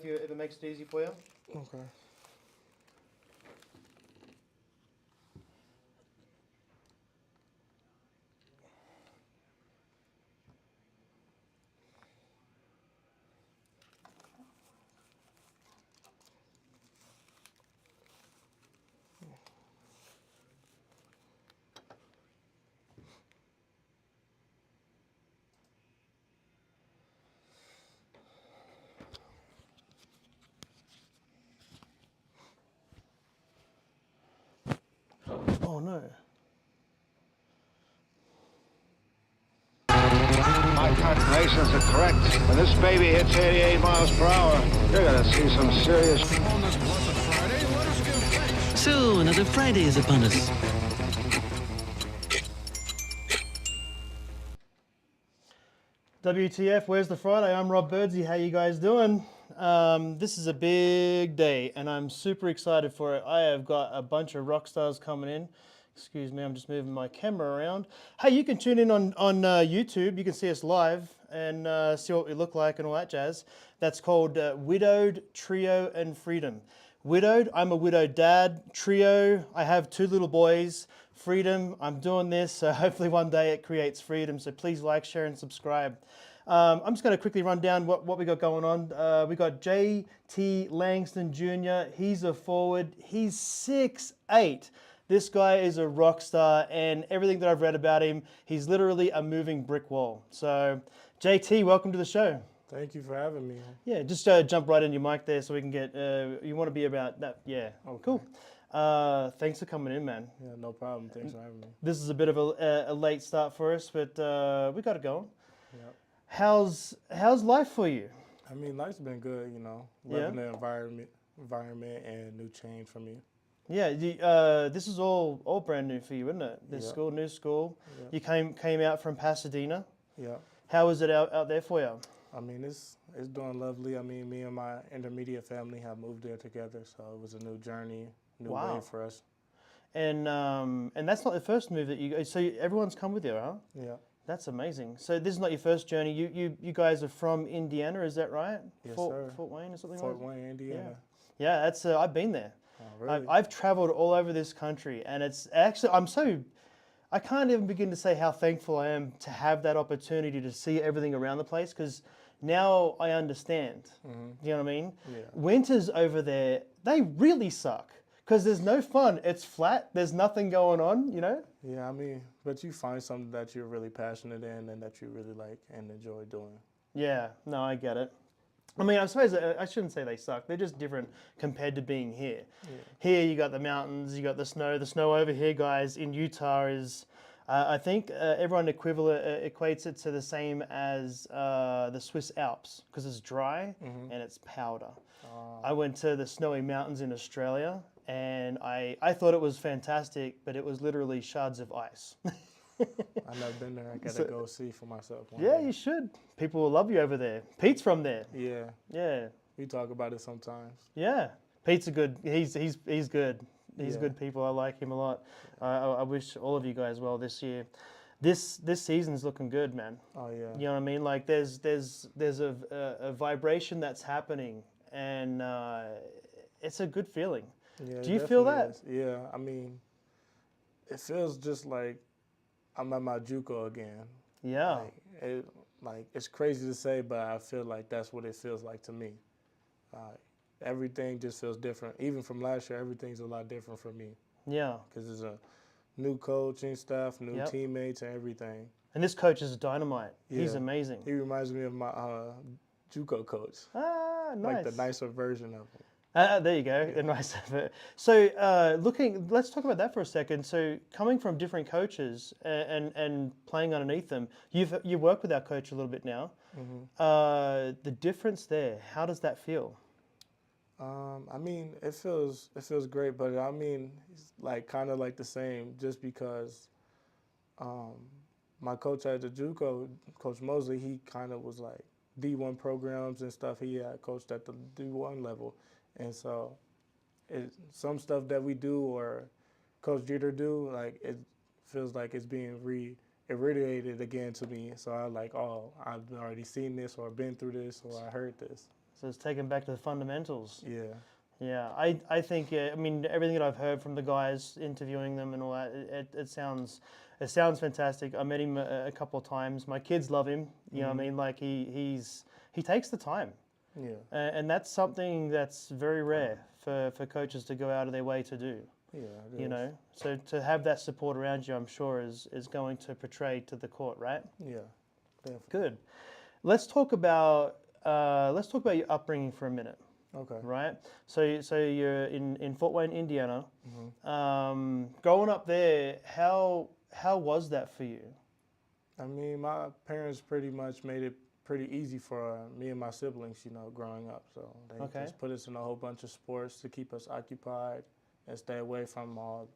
if it makes it easy for you. Okay. Oh no. My calculations are correct. When this baby hits 88 miles per hour, you're gonna see some serious... On this blessed Friday, let us give thanks. So, another Friday is upon us. WTF, where's the Friday? I'm Rob Birdsey. How you guys doing? This is a big day, and I'm super excited for it. I have got a bunch of rock stars coming in. Excuse me, I'm just moving my camera around. Hey, you can tune in on YouTube. You can see us live and see what we look like and all that jazz. That's called Widowed, Trio, and Freedom. Widowed, I'm a widowed dad. Trio, I have 2 little boys. Freedom, I'm doing this, so hopefully one day it creates freedom. So please like, share, and subscribe. I'm just going to quickly run down what we got going on. We got JT Langston Jr. He's a forward. He's 6'8". This guy is a rock star, and everything that I've read about him, he's literally a moving brick wall. So, JT, welcome to the show. Thank you for having me. Yeah, just jump right in your mic there so we can get, you want to be about that, yeah, Okay. cool. Thanks for coming in, man. Yeah, no problem. Thanks for having me. This is a bit of a late start for us, but we got it going. Yep. How's life for you? I mean, life's been good, you know. Yeah. Loving the environment and new change for me. Yeah, this is all brand new for you, isn't it? This Yeah. school, new school. Yeah. You came out from Pasadena. Yeah. How is it out there for you? I mean, it's doing lovely. I mean, me and my intermediate family have moved there together, so it was a new journey, new Wow. way for us. And that's not the first move that you. So everyone's come with you, huh? Yeah. That's amazing. So this is not your first journey. You guys are from Indiana, is that right? Yes, Fort, sir. Fort Wayne or something Fort like that? Wayne, Indiana. Yeah, that's I've been there. Oh, really? I've traveled all over this country, and it's actually I can't even begin to say how thankful I am to have that opportunity to see everything around the place, because now I understand. You know what I mean? Yeah. Winters over there, they really suck because there's no fun. It's flat. There's nothing going on. You know? Yeah, I mean, but you find something that you're really passionate in and that you really like and enjoy doing. Yeah. No, I get it. I mean, I suppose I shouldn't say they suck. They're just different compared to being here. Yeah. Here you got the mountains, you got the snow. The snow over here, guys, in Utah is, I think everyone equates it to the same as the Swiss Alps because it's dry and it's powder. I went to the snowy mountains in Australia and I thought it was fantastic, but it was literally shards of ice. I've never been there. I gotta go see for myself. Yeah, day. you should. People will love you over there. Pete's from there. Yeah, Yeah. we talk about it sometimes. Yeah, Pete's a good. He's good. He's Yeah. good people. I like him a lot. I wish all of you guys well this year. This season's looking good, man. Oh yeah. You know what I mean? Like there's a vibration that's happening, and it's a good feeling. Yeah, Do you it feel definitely that? is. Yeah, I mean, it feels just like I'm at my JUCO again. Yeah. It's crazy to say, but I feel like that's what it feels like to me. Everything just feels different. Even from last year, everything's a lot different for me Yeah. because there's a new coaching staff, new Yep. teammates, and everything. And this coach is dynamite. He's Yeah. amazing. He reminds me of my JUCO coach, Ah, nice. like the nicer version of him. There you go. A nice effort. So, let's talk about that for a second. So, coming from different coaches and playing underneath them, you've worked with our coach a little bit now. The difference there, how does that feel? I mean, it feels great, but I mean, it's like kind of like the same, just because my coach at the JUCO, Coach Mosley, he kind of was like D1 programs and stuff. He had coached at the D1 level, and so some stuff that we do or Coach Jeter do, like it feels like it's being reiterated again to me. So I like, oh, I've already seen this or been through this or I heard this. So it's taken back to the fundamentals. Yeah. Yeah, I think, I mean, everything that I've heard from the guys interviewing them and all that, it sounds fantastic. I met him a couple of times. My kids love him. You know what I mean? Like he takes the time. Yeah. And that's something that's very rare for coaches to go out of their way to do. Yeah. it You is. know, so to have that support around you, I'm sure is going to portray to the court, right? Yeah. Definitely. Good. Let's talk about your upbringing for a minute. Okay. Right, so you're in Fort Wayne, Indiana. Growing up there, how was that for you? I mean, my parents pretty much made it pretty easy for me and my siblings, you know, growing up. So they Okay. just put us in a whole bunch of sports to keep us occupied and stay away from all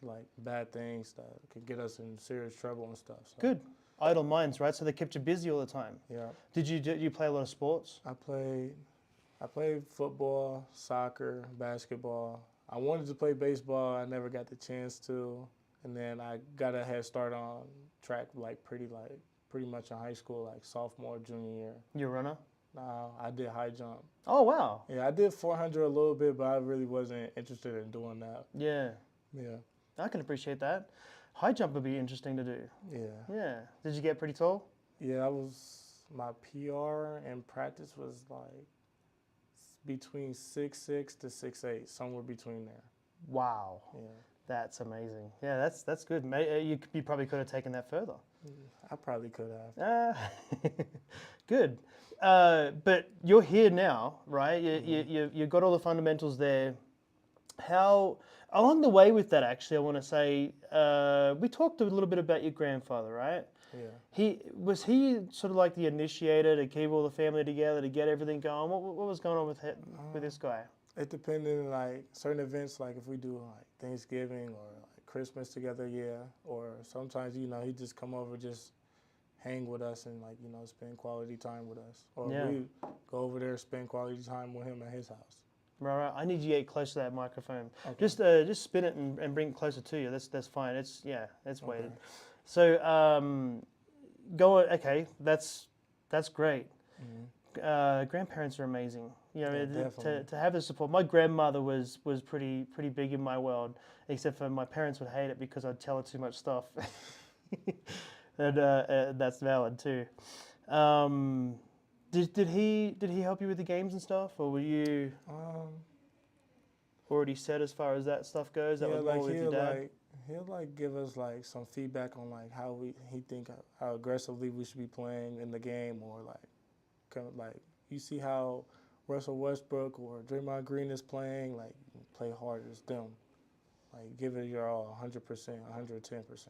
like bad things that could get us in serious trouble and stuff. So, Good, idle minds, right? So they kept you busy all the time. Yeah. Did you play a lot of sports? I played football, soccer, basketball. I wanted to play baseball. I never got the chance to. And then I got a head start on track pretty much in high school, like sophomore, junior year. You a runner? No, I did high jump. Oh wow. Yeah, I did 400 a little bit, but I really wasn't interested in doing that. Yeah, Yeah. I can appreciate that. High jump would be interesting to do. Yeah. Yeah. Did you get pretty tall? Yeah, my PR in practice was like between 6'6" to 6'8", somewhere between there. Wow. Yeah. That's amazing. Yeah, that's good. You probably could have taken that further. I probably could have. Good. But you're here now, right? You've got all the fundamentals there. How, along the way with that, actually, I want to say, we talked a little bit about your grandfather, right? Yeah. Was he sort of like the initiator to keep all the family together, to get everything going? What was going on with this guy? It depended on like certain events, like if we do like Thanksgiving or like Christmas together, yeah. Or sometimes, you know, he'd just come over, just hang with us and like, you know, spend quality time with us. Or Yeah. we go over there, spend quality time with him at his house. Right. I need you to get close to that microphone. Okay. Just spin it and bring it closer to you. That's fine. It's weighted. Okay. So okay, that's great. Grandparents are amazing. You know, Yeah, to definitely. have the support. My grandmother was pretty big in my world, except for my parents would hate it because I'd tell her too much stuff. And that's valid too. Did he help you with the games and stuff, or were you already set as far as that stuff goes? That yeah, was more like with your dad. he'll like give us like some feedback on like how aggressively we should be playing in the game, or like kind of like you see how Russell Westbrook or Draymond Green is playing, like play hard as them, like give it your all, 100%, 110%.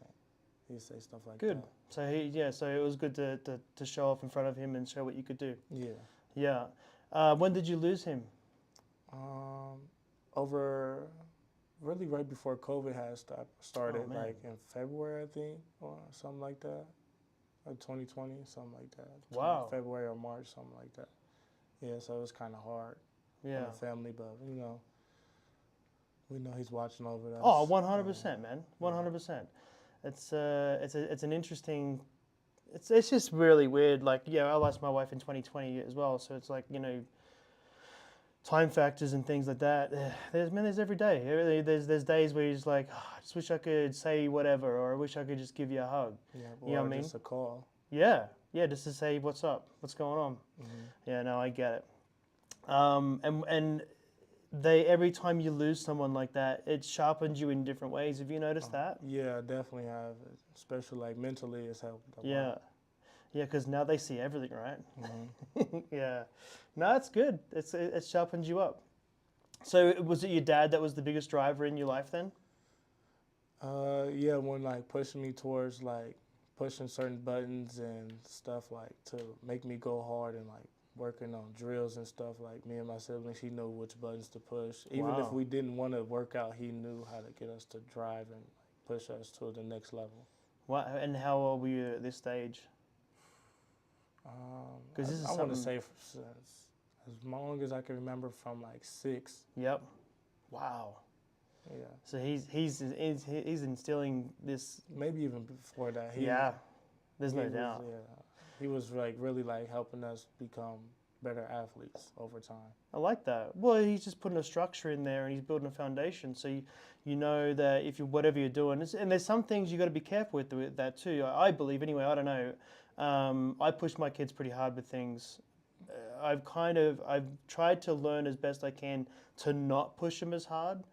He'd say stuff like Good. that. So it was good to show off in front of him and show what you could do. Yeah. Yeah. When did you lose him? Over really right before COVID had started, Oh, man. like in February, I think, or something like that. Like 2020, something like that. Wow. February or March, something like that. Yeah, so it was kind of hard Yeah. on the family, but you know, we know he's watching over us. Oh, 100%, man. 100%. It's an interesting. It's just really weird. Like, yeah, I lost my wife in 2020 as well, so it's like, you know, time factors and things like that. There's every day. There's days where you're just like, oh, I just wish I could say whatever, or I wish I could just give you a hug. Yeah, You know what I mean? just a call. Yeah, just to say what's up, what's going on. Yeah, no, I get it. And they, every time you lose someone like that, it sharpens you in different ways. Have you noticed that? Yeah, definitely have. Especially like mentally, it's helped a Yeah. lot. Yeah, because now they see everything, right? Yeah. No, it's good. It sharpens you up. So was it your dad that was the biggest driver in your life then? Yeah, when like pushing me towards like pushing certain buttons and stuff like to make me go hard and like working on drills and stuff, like me and my siblings, he knew which buttons to push. Even if Wow. we didn't want to work out, he knew how to get us to drive and push us to the next level. What, and how old were you at this stage? 'Cause this is I want to something- say since as long as I can remember, from like 6. Yep. Wow. Yeah, So he's instilling this. maybe even before that. Yeah. There's no was, doubt. Yeah, he was like really like helping us become better athletes over time. I like that. Well, he's just putting a structure in there and he's building a foundation. So you know that if you whatever you're doing, and there's some things you got to be careful with that too. I believe anyway. I don't know. I push my kids pretty hard with things. I've tried to learn as best I can to not push them as hard,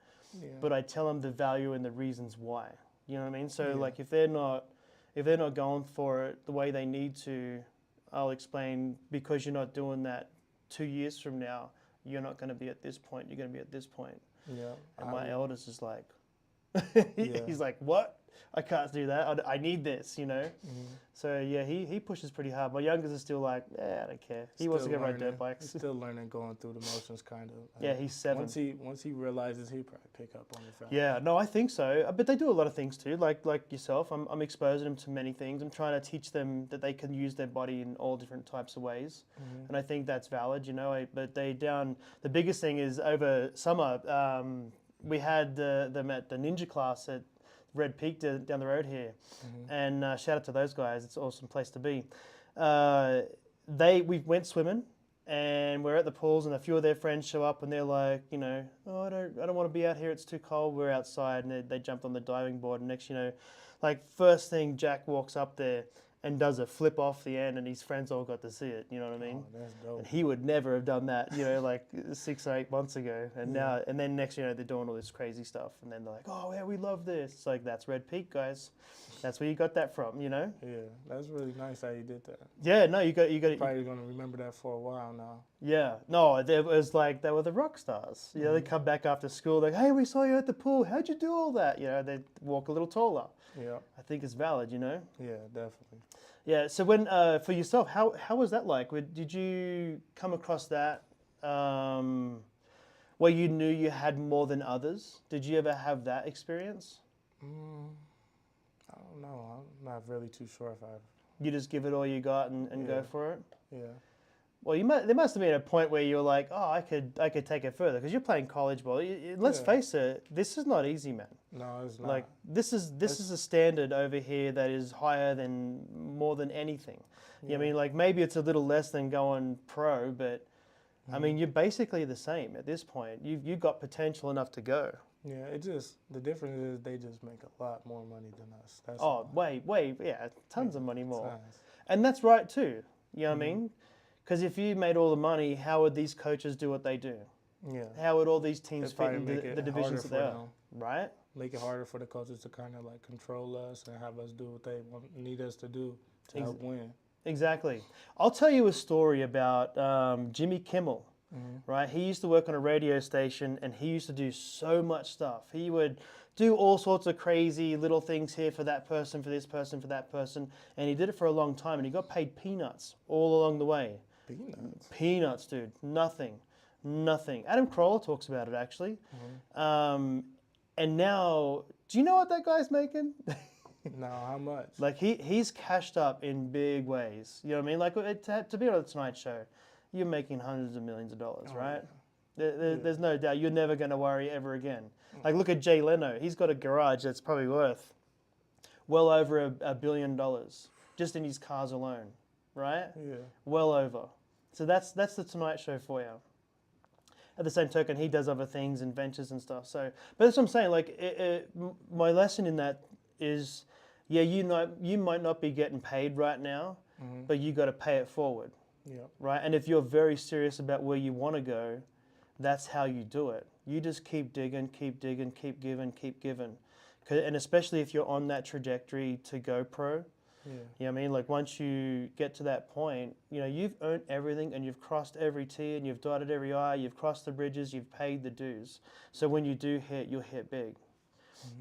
but I tell them the value and the reasons why. You know what I mean? So like if they're not going for it the way they need to, I'll explain, because you're not doing that 2 years from now, you're not going to be at this point. You're going to be at this point. Yeah. And my eldest is like, he's like, what? I can't do that. I need this, you know. So yeah, he pushes pretty hard. My youngest is still like, I don't care. He wants to go ride dirt bikes. He's still learning, going through the motions, kind of. Yeah, he's 7. Once he realizes, he'll probably pick up on the fact. Yeah, no, I think so. But they do a lot of things too, like yourself. I'm exposing them to many things. I'm trying to teach them that they can use their body in all different types of ways, and I think that's valid, you know. But the biggest thing is over summer, we had them at the ninja class at Red Peak down the road here, and shout out to those guys. It's an awesome place to be. We went swimming, and we're at the pools, and a few of their friends show up, and they're like, you know, oh, I don't want to be out here. It's too cold. We're outside, and they jumped on the diving board, and next, you know, like first thing, Jack walks up there and does a flip off the end, and his friends all got to see it. You know what I mean? Oh, that's dope. And he would never have done that, you know, like 6 or 8 months ago. And now, and then next, you know, they're doing all this crazy stuff, and then they're like, oh yeah, we love this. It's like, that's Red Peak, guys. That's where you got that from, you know? Yeah, that's really nice how you did that. Yeah, no, you got. Probably gonna remember that for a while now. Yeah, no, there was like they were the rock stars. You know, they come back after school, like, hey, we saw you at the pool. How'd you do all that? You know, they walk a little taller. Yeah. I think it's valid, you know. Yeah, definitely. Yeah. So when for yourself, how was that like? Did you come across that where you knew you had more than others? Did you ever have that experience? I don't know. I'm not really too sure if I've. You just give it all you got and go for it. Yeah. Well, there must have been a point where you were like, oh, I could take it further, because you're playing college ball. Let's face it, this is not easy, man. No, it's not. Like this is a standard over here that is higher than more than anything. You know what I mean, like maybe it's a little less than going pro, but I mean you're basically the same at this point. You've got potential enough to go. Yeah, the difference is they just make a lot more money than us. That's way, yeah, tons of money more. Tons. And that's right too. You know what I mean? Because if you made all the money, how would these coaches do what they do? Yeah. How would all these teams It'd fit probably into make the it divisions that harder they for are? them. Right? Make it harder for the coaches to kind of like control us and have us do what they need us to do to help win. Exactly. I'll tell you a story about Jimmy Kimmel. Right? He used to work on a radio station, and he used to do so much stuff. He would do all sorts of crazy little things here for that person, for this person, for that person, and he did it for a long time, and he got paid peanuts all along the way. Peanuts? Peanuts, dude. Nothing. Adam Carolla talks about it, actually. And now, do you know what that guy's making? No, how much? Like, he's cashed up in big ways. You know what I mean? Like, to be on the Tonight Show, you're making hundreds of millions of dollars, right? There's no doubt. You're never going to worry ever again. Like, look at Jay Leno. He's got a garage that's probably worth well over $1 billion just in his cars alone, right? Yeah. Well over. So that's the Tonight Show for you. At the same token, he does other things and ventures and stuff. So, but that's what I'm saying. Like, my lesson in that is, yeah, you might not be getting paid right now, but you got to pay it forward. Yeah. Right? And if you're very serious about where you want to go, that's how you do it. You just keep digging, keep giving. And especially if you're on that trajectory to go pro, you know what I mean? Like once you get to that point, you know, you've earned everything and you've crossed every T and you've dotted every I, you've crossed the bridges, you've paid the dues. So when you do hit, you'll hit big.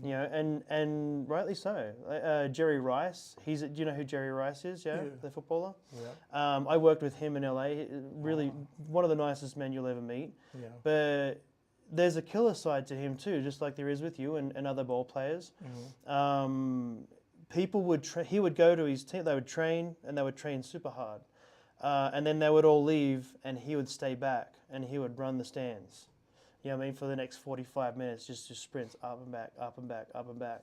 You know, and rightly so. Jerry Rice, do you know who Jerry Rice is? Yeah, the footballer. Yeah. I worked with him in LA. Really, one of the nicest men you'll ever meet. Yeah. But there's a killer side to him too, just like there is with you and other ball players. People he would go to his team. They would train and they would train super hard, and then they would all leave and he would stay back and he would run the stands. You know what I mean? For the next 45 minutes, just sprints up and back, up and back, up and back.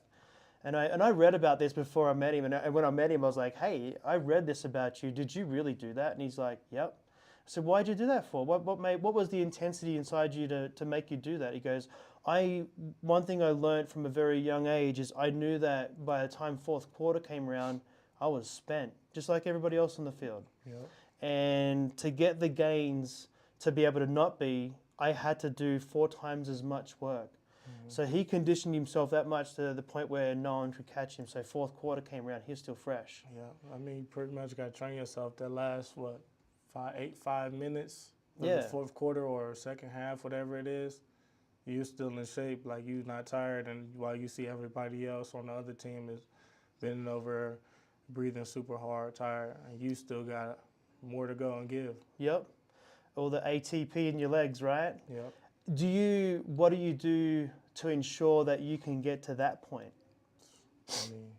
And I read about this before I met him. And when I met him, I was like, hey, I read this about you. Did you really do that? And he's like, yep. So why'd you do that for? What was the intensity inside you to make you do that? He goes, one thing I learned from a very young age is I knew that by the time fourth quarter came around, I was spent, just like everybody else on the field. Yep. And to get the gains, to be able to not be, I had to do 4 times as much work. So he conditioned himself that much to the point where no one could catch him. So fourth quarter came around, he was still fresh. Yeah, I mean, you pretty much got to train yourself that last, 5 minutes of Yeah. the fourth quarter or second half, whatever it is. You're still in shape, like you're not tired, and while you see everybody else on the other team is bending over, breathing super hard, tired, and you still got more to go and give. Yep. All the ATP in your legs, right? Yep. What do you do to ensure that you can get to that point? I mean,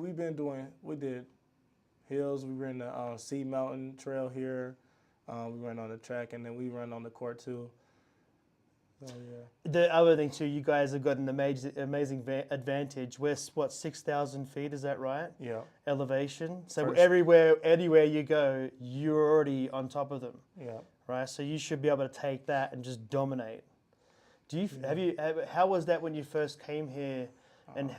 we did hills. We ran the Sea Mountain Trail here. We ran on the track, and then we run on the court too. So, yeah. The other thing too, you guys have got an amazing advantage. We're 6,000 feet, is that right? Yeah. Elevation. So First. anywhere you go, you're already on top of them, Yeah. right? So you should be able to take that and just dominate. How was that when you first came here? And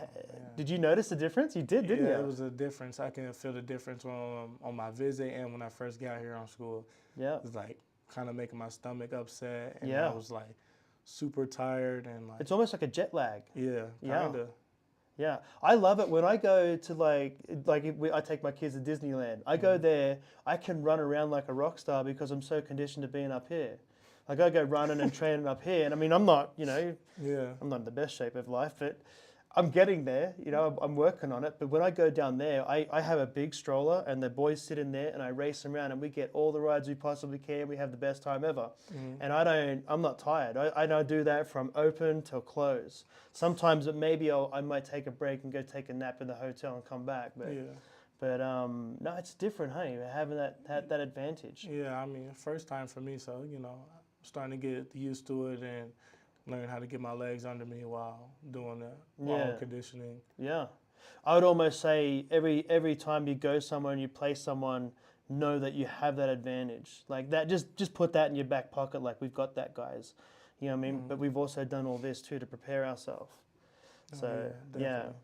did you notice the difference? You did, didn't you? Yeah, it was a difference. I can feel the difference on my visit and when I first got here on school. Yeah. It was like kind of making my stomach upset, and Yeah. I was like super tired and like It's almost like a jet lag. yeah, Yeah. kind of. Yeah, I love it when I go to I take my kids to Disneyland. I go there, I can run around like a rock star because I'm so conditioned to being up here. Like I go running and training up here, and I mean I'm not, Yeah. I'm not in the best shape of life, but I'm getting there. I'm working on it. But when I go down there, I have a big stroller, and the boys sit in there, and I race them around, and we get all the rides we possibly can. We have the best time ever. And I'm not tired. I don't do that from open till close. Sometimes I might take a break and go take a nap in the hotel and come back. But Yeah. but no, it's different, hey, having that advantage. Yeah, I mean, first time for me, so I'm starting to get used to it and learn how to get my legs under me while doing that, while Yeah. conditioning. Yeah, I would almost say every time you go somewhere and you play someone, know that you have that advantage. Like that, just put that in your back pocket. Like we've got that, guys. You know what I mean? But we've also done all this too to prepare ourselves. So yeah, yeah, definitely.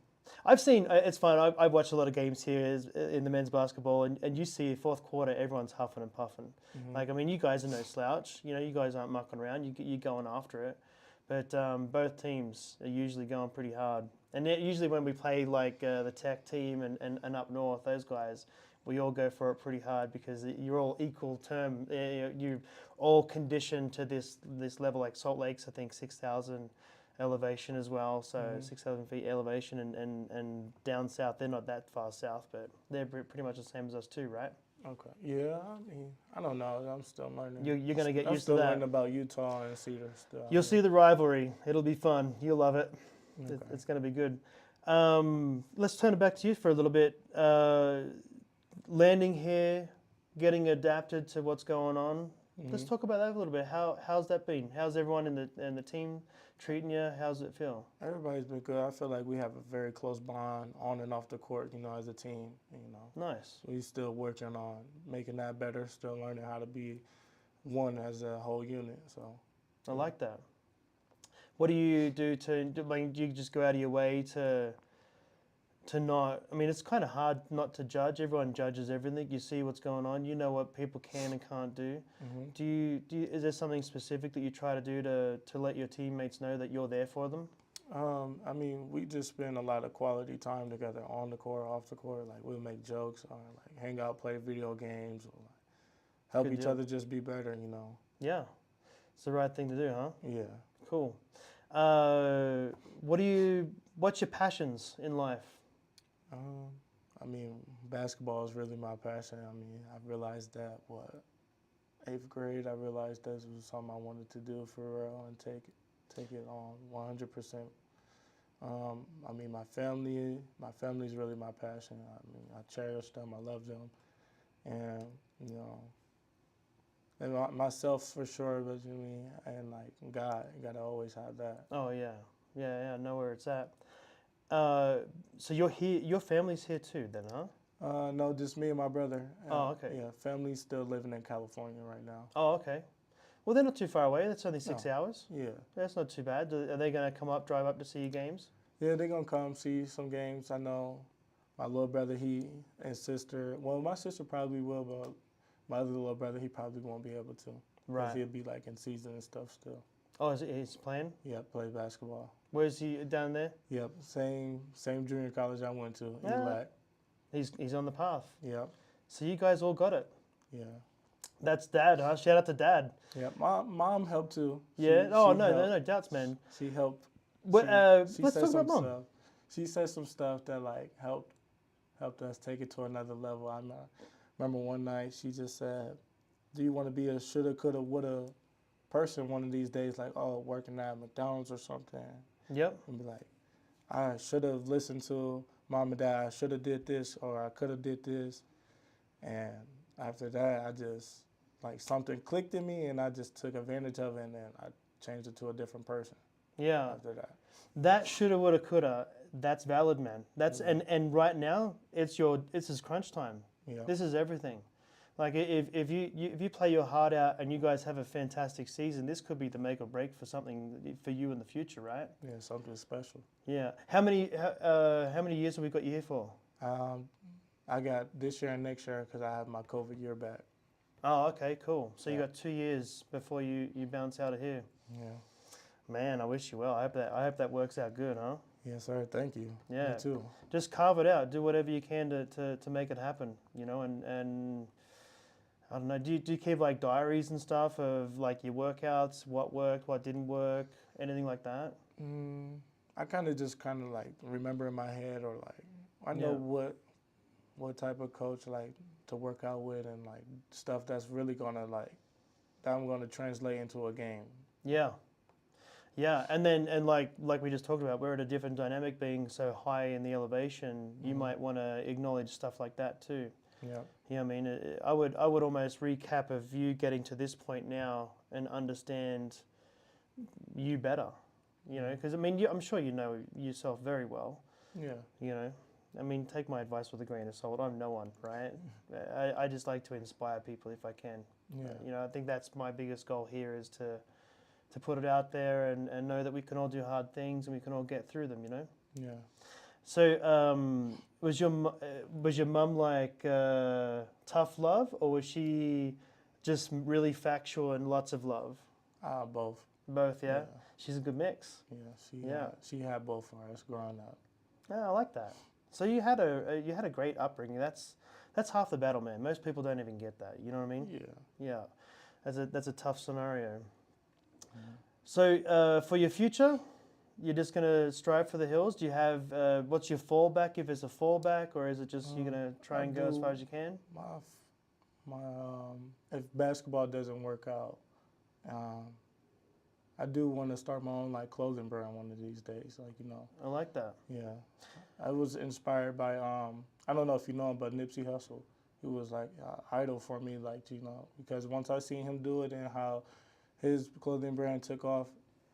I've seen. It's fun. I've watched a lot of games here in the men's basketball, and you see fourth quarter, everyone's huffing and puffing. Like I mean, you guys are no slouch. You guys aren't mucking around. You're going after it. But both teams are usually going pretty hard. And usually when we play like the Tech team and up north, those guys, we all go for it pretty hard because you're all equal term. You're all conditioned to this level. Like Salt Lake's, I think, 6,000 elevation as well. So 6,000 feet elevation. And down south, they're not that far south, but they're pretty much the same as us too, right? Okay. Yeah, I mean, I don't know. I'm still learning. You're going to get I'm used to still that. learning about Utah and Cedar still. You'll see the rivalry. It'll be fun. You'll love it. Okay. It's going to be good. Let's turn it back to you for a little bit. Landing here, getting adapted to what's going on. Let's talk about that a little bit. How's that been? How's everyone in the team treating you? How's it feel? Everybody's been good. I feel like we have a very close bond on and off the court, as a team, Nice. We still working on making that better, still learning how to be one as a whole unit. So I like that. What do you do do you just go out of your way to not, I mean, it's kind of hard not to judge. Everyone judges everything. You see what's going on. You know what people can and can't do. Is there something specific that you try to do to let your teammates know that you're there for them? I mean, we just spend a lot of quality time together on the court, off the court. Like we'll make jokes or like hang out, play video games, or like help Good each deal. other just be better, Yeah. It's the right thing to do, huh? Yeah. Cool. What's your passions in life? I mean, basketball is really my passion. I mean, I realized that, 8th grade, I realized this was something I wanted to do for real and take it on 100%. I mean, my family is really my passion. I mean, I cherish them, I love them, and, and myself for sure, but and like God, you gotta always have that. Oh, yeah. Yeah, I know where it's at. So you're here, your family's here too then, huh? No, just me and my brother. Oh, okay. Yeah, family's still living in California right now. Oh, okay. Well, they're not too far away. That's only 6 No. hours. Yeah. That's not too bad. Are they going to come up, drive up to see your games? Yeah, they're gonna come see some games. I know my little brother, he and sister. Well, my sister probably will, but my other little brother, he probably won't be able to. 'Cause Right. he'll be like in season and stuff still. Oh, he's playing? Yeah, play basketball. Where's he, down there? Yep, same junior college I went to. Yeah. He's on the path. Yep, So you guys all got it. yeah, That's Dad, huh? Shout out to Dad. yeah. Mom helped too. Yeah. She No helped. no doubts, man. She helped. What, She let's said talk some about Mom. stuff. She said some stuff that like helped us take it to another level. I remember one night she just said, "Do you want to be a shoulda, coulda, woulda person one of these days? Like, oh, working at McDonald's or something, Yep. and be like, I should have listened to Mom and Dad. I should have did this, or I could have did this." And after that, I just like something clicked in me, and I just took advantage of it, and then I changed it to a different person Yeah. after that. That shoulda, woulda, coulda. That's valid, man. That's and right now it's his crunch time. Yeah. This is everything. Like if you play your heart out and you guys have a fantastic season, this could be the make or break for something for you in the future, right? Yeah, something special. Yeah. How many years have we got you here for? I got this year and next year because I have my COVID year back. Oh, okay, cool. So you Yeah. got 2 years before you bounce out of here. Yeah. Man, I wish you well. I hope that works out good, huh? Yes, sir. Thank you. Yeah. Me too. Just carve it out. Do whatever you can to make it happen, you know, and I don't know, do you keep like diaries and stuff of like your workouts, what worked, what didn't work, anything like that? I kind of like remember in my head, or like I know what type of coach like to work out with, and like stuff that's really gonna like that I'm gonna translate into a game. Yeah. Yeah, and like we just talked about, we're at a different dynamic being so high in the elevation, you might want to acknowledge stuff like that too. Yeah. Yeah, I mean, I would almost recap of you getting to this point now and understand you better, you know, because I mean, I'm sure you know yourself very well, Yeah. you know. I mean, take my advice with a grain of salt. I'm no one, right? I just like to inspire people if I can. Yeah. You know, I think that's my biggest goal here is to put it out there and know that we can all do hard things and we can all get through them, you know. Yeah. So, was your mum like tough love, or was she just really factual and lots of love? Both. Both, yeah. Yeah. She's a good mix. Yeah. She had both for us growing up. Yeah, I like that. So you had a great upbringing. That's half the battle, man. Most people don't even get that. You know what I mean? Yeah. Yeah. That's a tough scenario. So for your future, you're just gonna strive for the hills. Do you have what's your fallback if there's a fallback, or is it just you're gonna try and go as far as you can? If basketball doesn't work out, I do want to start my own like clothing brand one of these days. Like, you know. I like that. Yeah. I was inspired by I don't know if you know him, but Nipsey Hussle. He was like idol for me, like, you know, because once I seen him do it and how his clothing brand took off,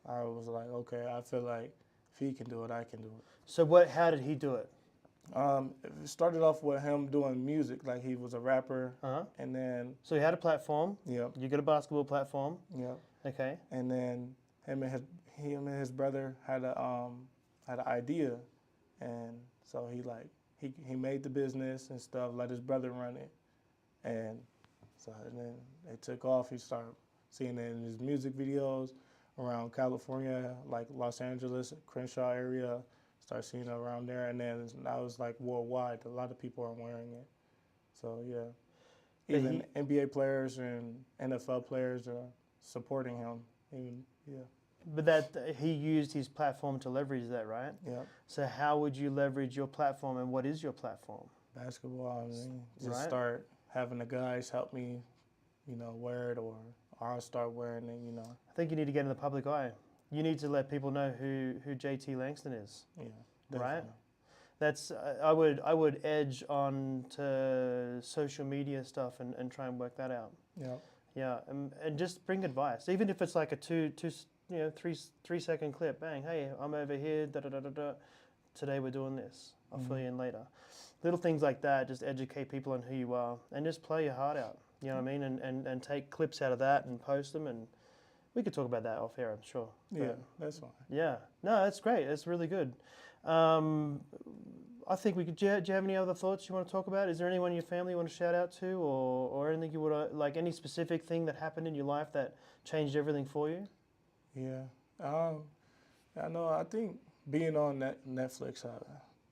I was like, okay, I feel like if he can do it, I can do it. So how did he do it? It started off with him doing music, like he was a rapper, and then So he had a platform. Yep. You got a basketball platform. Yep. Okay. And then him and his brother had an idea, and so he made the business and stuff, let his brother run it, and then it took off. He started seeing it in his music videos around California, like Los Angeles, Crenshaw area. Start seeing it around there, and then now it's like worldwide. A lot of people are wearing it. So yeah, even NBA players and NFL players are supporting him. But that he used his platform to leverage that, right? Yeah. So how would you leverage your platform, and what is your platform? Basketball. I mean, just Right. start having the guys help me, you know, wear it, or I'll start wearing it. You know. I think you need to get in the public eye. You need to let people know who JT Langston is. Yeah. Right? Definitely. That's I would edge on to social media stuff and try and work that out. Yeah. Yeah, and just bring advice, even if it's like a 3 second clip. Bang, hey, I'm over here. Da da da da da. today we're doing this. I'll fill you in later. Little things like that, just educate people on who you are and just play your heart out. You know what I mean? And take clips out of that and post them, and we could talk about that off air, I'm sure. Yeah, that's fine. Yeah. No, that's great. That's really good. I think we could. Do you have any other thoughts you want to talk about? Is there anyone in your family you want to shout out to, or anything you would like? Any specific thing that happened in your life that changed everything for you? Yeah. I know. I think being on Netflix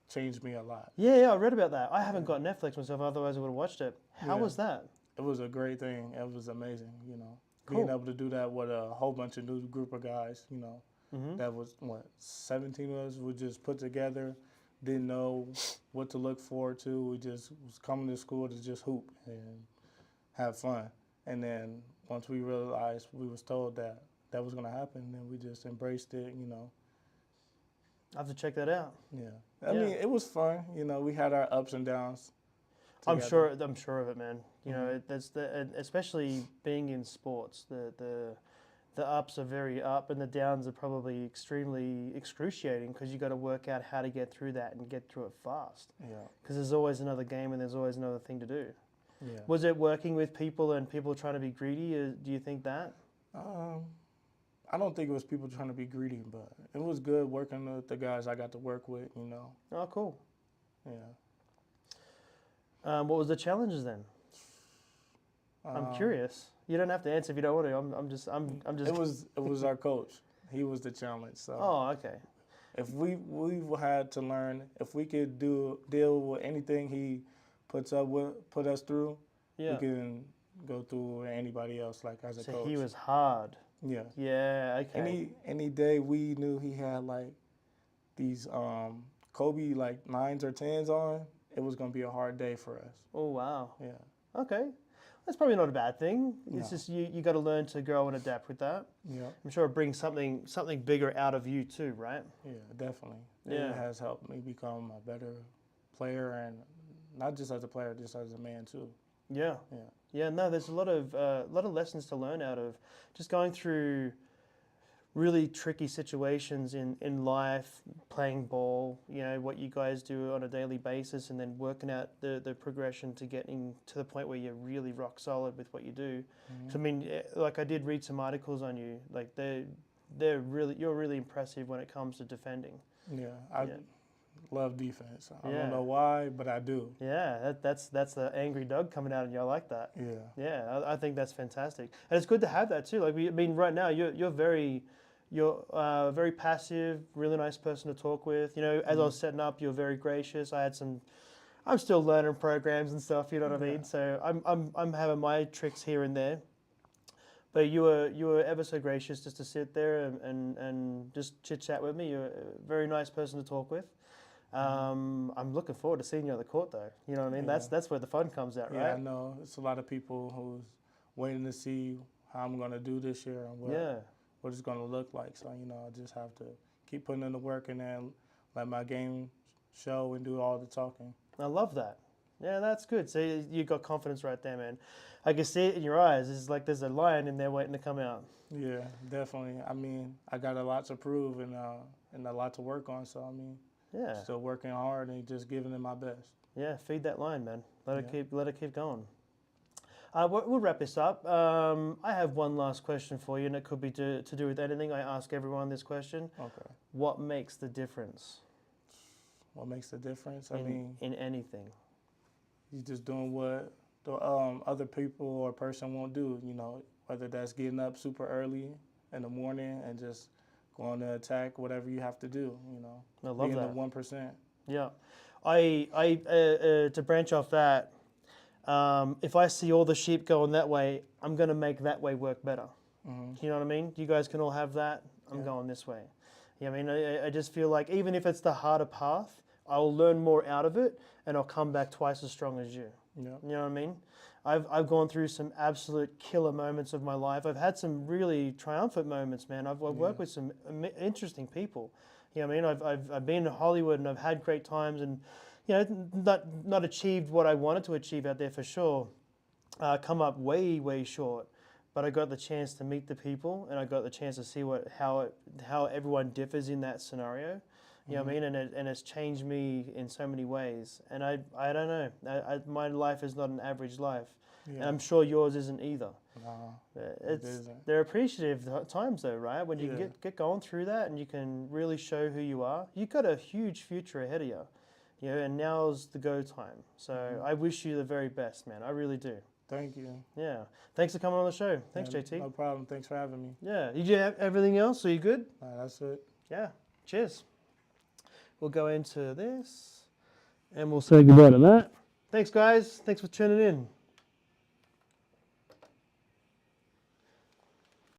changed me a lot. Yeah, I read about that. I haven't got Netflix myself, otherwise I would have watched it. How was that? It was a great thing. It was amazing. You know, Cool. being able to do that with a whole bunch of new group of guys. You know, that was 17 of us would just put together. Didn't know what to look forward to. We just was coming to school to just hoop and have fun. And then once we realized we was told that was going to happen, then we just embraced it, you know. I have to check that out. Yeah. I mean, it was fun. You know, we had our ups and downs. I'm sure of it, man. You know, that's especially being in sports, the ups are very up and the downs are probably extremely excruciating because you got to work out how to get through that and get through it fast. Yeah. Because there's always another game and there's always another thing to do. Yeah. Was it working with people and people trying to be greedy? Do you think that? I don't think it was people trying to be greedy, but it was good working with the guys I got to work with, you know. Oh, cool. Yeah. What was the challenges then? I'm curious. You don't have to answer if you don't want to. I'm just. It was our coach. He was the challenge. So. Oh, okay. If we had to learn, if we could deal with anything he put us through, we can go through with anybody else, like as a coach. So he was hard. Yeah. Yeah. Okay. Any day we knew he had like these Kobe like 9s or 10s on, it was gonna be a hard day for us. Oh wow. Yeah. Okay. That's probably not a bad thing. It's just you got to learn to grow and adapt with that. Yeah. I'm sure it brings something bigger out of you too, right? Yeah, definitely. Yeah. It has helped me become a better player, and not just as a player, just as a man too. Yeah. Yeah. Yeah. No, there's a lot of lessons to learn out of just going through really tricky situations in life, playing ball, you know, what you guys do on a daily basis, and then working out the progression to getting to the point where you're really rock solid with what you do. So, I mean, like I did read some articles on you, like you're really impressive when it comes to defending. Yeah, I love defense. I don't know why, but I do. Yeah, that's the angry dog coming out in you. I like that. Yeah. Yeah, I think that's fantastic, and it's good to have that too. Like, I mean, right now you're very passive, really nice person to talk with. You know, as I was setting up, you're very gracious. I'm still learning programs and stuff. You know what I mean? So I'm having my tricks here and there. But you were ever so gracious just to sit there and just chit chat with me. You're a very nice person to talk with. I'm looking forward to seeing you on the court, though. You know what I mean? Yeah. That's where the fun comes out, right? Yeah, I know. It's a lot of people who's waiting to see how I'm going to do this year and what it's going to look like. So, you know, I just have to keep putting in the work and then let my game show and do all the talking. I love that. Yeah, that's good. So you got confidence right there, man. I can see it in your eyes. It's like there's a lion in there waiting to come out. Yeah, definitely. I mean, I got a lot to prove and a lot to work on. So, I mean, still working hard and just giving it my best. Yeah, feed that lion, man. Let it keep going. We'll wrap this up. I have one last question for you, and it could be to do with anything. I ask everyone this question. Okay. What makes the difference? What makes the difference? In anything. You're just doing what the other people or person won't do. You know, whether that's getting up super early in the morning and just going to attack whatever you have to do. You know, I love being that. the 1%. Yeah, I to branch off that. If I see all the sheep going that way, I'm going to make that way work better. You know what I mean? You guys can all have that. I'm going this way. Yeah, I mean, I just feel like even if it's the harder path, I'll learn more out of it, and I'll come back twice as strong as you. Yeah. You know what I mean? I've gone through some absolute killer moments of my life. I've had some really triumphant moments, man. I've worked with some interesting people. You know what I mean? I've been to Hollywood and I've had great times, and you know, not achieved what I wanted to achieve out there for sure. Come up way short, but I got the chance to meet the people, and I got the chance to see how everyone differs in that scenario. You know what I mean? And it's changed me in so many ways. And I don't know. My life is not an average life. And I'm sure yours isn't either. No, It's isn't. they're appreciative times though, right? When you can get going through that and you can really show who you are. You've got a huge future ahead of you, you know. And now's the go time. So I wish you the very best, man. I really do. Thank you. Yeah. Thanks for coming on the show. Thanks, Yeah, JT. No problem. Thanks for having me. Yeah. Did you have everything else? Are you good? That's it. Yeah. Cheers. We'll go into this and we'll say goodbye to that. Thanks, guys. Thanks for tuning in.